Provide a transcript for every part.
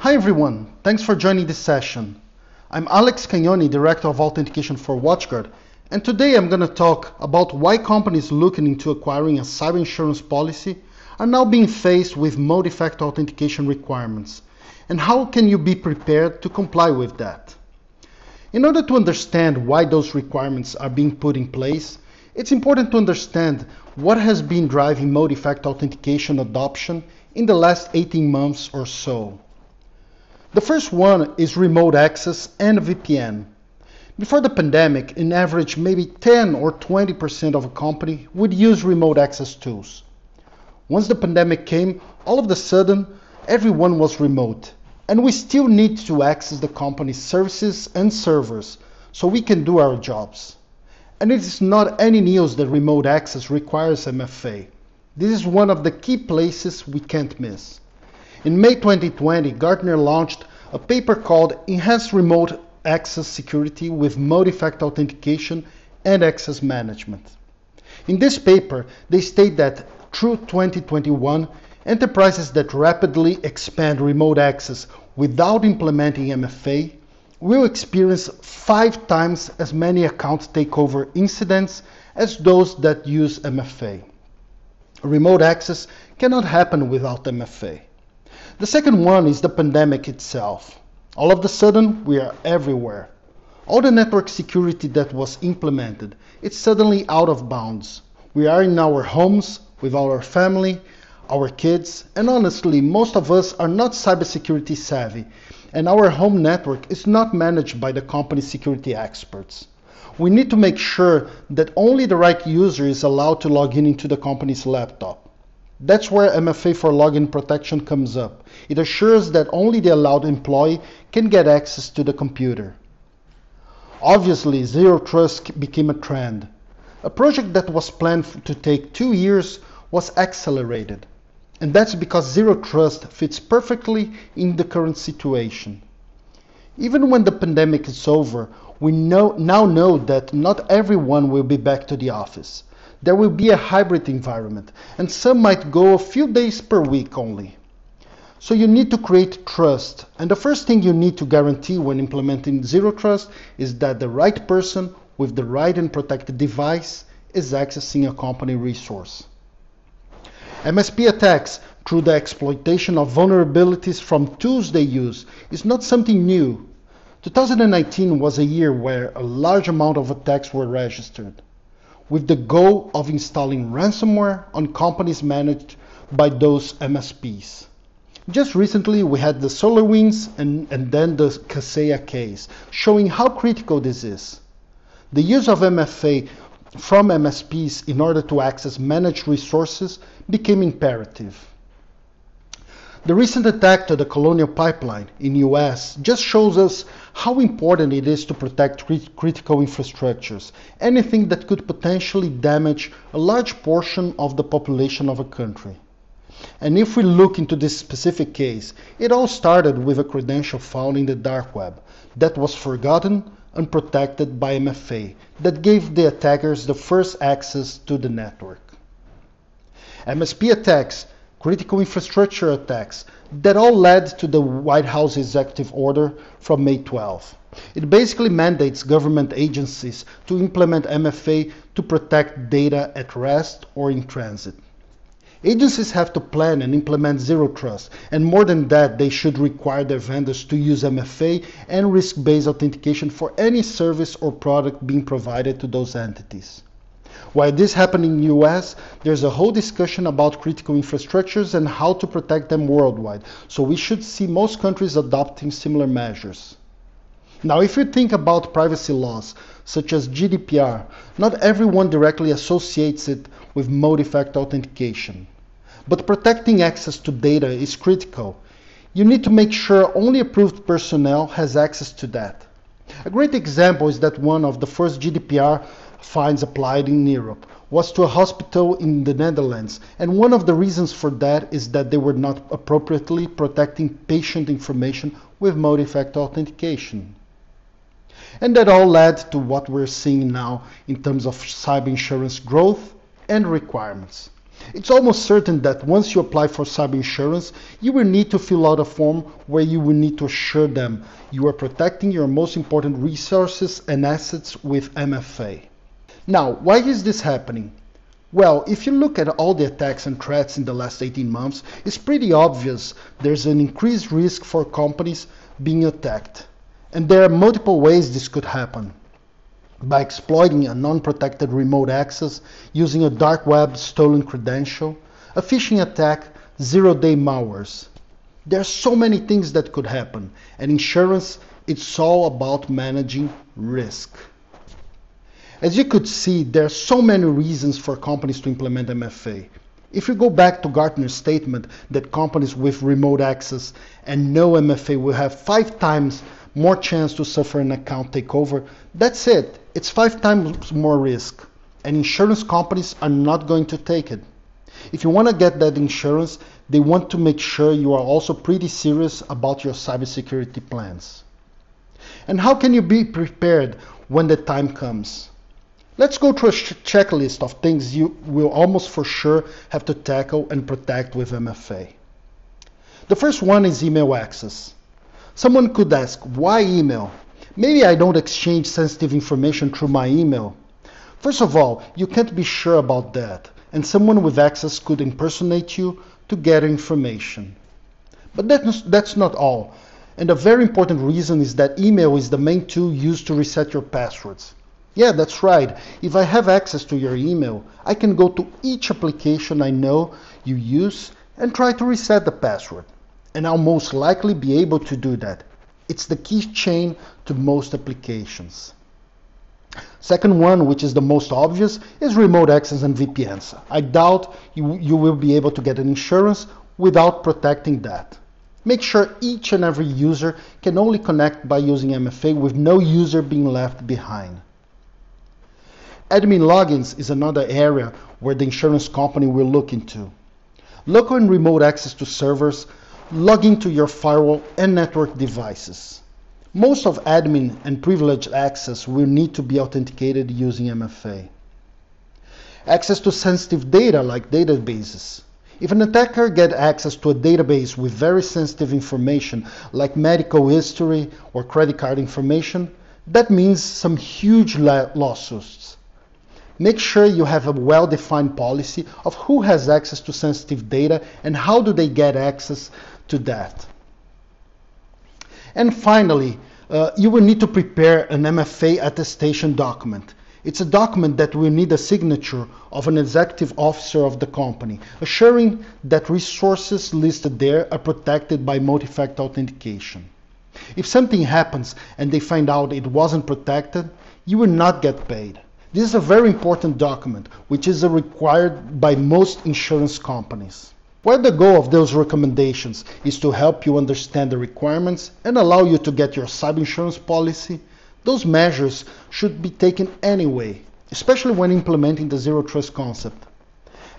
Hi everyone, thanks for joining this session. I'm Alex Cagnoni, Director of Authentication for WatchGuard, and today I'm going to talk about why companies looking into acquiring a cyber insurance policy are now being faced with multi-factor authentication requirements, and how can you be prepared to comply with that. In order to understand why those requirements are being put in place, it's important to understand what has been driving multi-factor authentication adoption in the last 18 months or so. The first one is remote access and VPN. Before the pandemic, in average, maybe 10 or 20% of a company would use remote access tools. Once the pandemic came, all of a sudden, everyone was remote. And we still need to access the company's services and servers so we can do our jobs. And it is not any news that remote access requires MFA. This is one of the key places we can't miss. In May 2020, Gartner launched a paper called Enhanced Remote Access Security with Multi-Factor Authentication and Access Management. In this paper, they state that through 2021, enterprises that rapidly expand remote access without implementing MFA will experience 5 times as many account takeover incidents as those that use MFA. Remote access cannot happen without MFA. The second one is the pandemic itself. All of a sudden, we are everywhere. All the network security that was implemented, it's suddenly out of bounds. We are in our homes, with our family, our kids, and honestly, most of us are not cybersecurity savvy, and our home network is not managed by the company's security experts. We need to make sure that only the right user is allowed to log in into the company's laptop. That's where MFA for login protection comes up. It assures that only the allowed employee can get access to the computer. Obviously, Zero Trust became a trend. A project that was planned to take 2 years was accelerated. And that's because Zero Trust fits perfectly in the current situation. Even when the pandemic is over, we now know that not everyone will be back to the office. There will be a hybrid environment, and some might go a few days per week only. So you need to create trust, and the first thing you need to guarantee when implementing Zero Trust is that the right person with the right and protected device is accessing a company resource. MSP attacks through the exploitation of vulnerabilities from tools they use is not something new. 2019 was a year where a large amount of attacks were registered, with the goal of installing ransomware on companies managed by those MSPs. Just recently, we had the SolarWinds and then the Kaseya case, showing how critical this is. The use of MFA from MSPs in order to access managed resources became imperative. The recent attack to the Colonial Pipeline in US just shows us how important it is to protect critical infrastructures, anything that could potentially damage a large portion of the population of a country. And if we look into this specific case, it all started with a credential found in the dark web that was forgotten and protected by MFA that gave the attackers the first access to the network. MSP attacks, critical infrastructure attacks, that all led to the White House executive order from May 12. It basically mandates government agencies to implement MFA to protect data at rest or in transit. Agencies have to plan and implement Zero Trust, and more than that, they should require their vendors to use MFA and risk-based authentication for any service or product being provided to those entities. While this happened in the US, there's a whole discussion about critical infrastructures and how to protect them worldwide, so we should see most countries adopting similar measures. Now, if you think about privacy laws, such as GDPR, not everyone directly associates it with multi-factor authentication. But protecting access to data is critical. You need to make sure only approved personnel has access to that. A great example is that one of the first GDPR fines applied in Europe was to a hospital in the Netherlands, and one of the reasons for that is that they were not appropriately protecting patient information with multi-factor authentication. And that all led to what we're seeing now in terms of cyber insurance growth and requirements. It's almost certain that once you apply for cyber insurance, you will need to fill out a form where you will need to assure them you are protecting your most important resources and assets with MFA. Now, why is this happening? Well, if you look at all the attacks and threats in the last 18 months, it's pretty obvious there's an increased risk for companies being attacked. And there are multiple ways this could happen. By exploiting a non-protected remote access, using a dark web stolen credential, a phishing attack, zero-day malwares. There are so many things that could happen, and insurance, it's all about managing risk. As you could see, there are so many reasons for companies to implement MFA. If you go back to Gartner's statement that companies with remote access and no MFA will have 5 times more chance to suffer an account takeover, that's it. It's 5 times more risk. And insurance companies are not going to take it. If you want to get that insurance, they want to make sure you are also pretty serious about your cybersecurity plans. And how can you be prepared when the time comes? Let's go through a checklist of things you will almost for sure have to tackle and protect with MFA. The first one is email access. Someone could ask, why email? Maybe I don't exchange sensitive information through my email. First of all, you can't be sure about that, and someone with access could impersonate you to get information. But that's not all. And a very important reason is that email is the main tool used to reset your passwords. Yeah, that's right. If I have access to your email, I can go to each application I know you use and try to reset the password. And I'll most likely be able to do that. It's the key chain to most applications. Second one, which is the most obvious, is remote access and VPNs. I doubt you will be able to get an insurance without protecting that. Make sure each and every user can only connect by using MFA with no user being left behind. Admin logins is another area where the insurance company will look into. Local and remote access to servers, log into your firewall and network devices. Most of admin and privileged access will need to be authenticated using MFA. Access to sensitive data like databases. If an attacker gets access to a database with very sensitive information like medical history or credit card information, that means some huge lawsuits. Make sure you have a well-defined policy of who has access to sensitive data and how do they get access to that. And finally, you will need to prepare an MFA attestation document. It's a document that will need a signature of an executive officer of the company, assuring that resources listed there are protected by multi-factor authentication. If something happens and they find out it wasn't protected, you will not get paid. This is a very important document, which is required by most insurance companies. While the goal of those recommendations is to help you understand the requirements and allow you to get your cyber insurance policy, those measures should be taken anyway, especially when implementing the zero trust concept.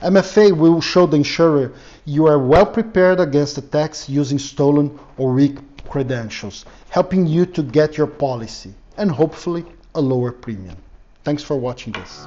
MFA will show the insurer you are well prepared against attacks using stolen or weak credentials, helping you to get your policy and hopefully a lower premium. Thanks for watching this.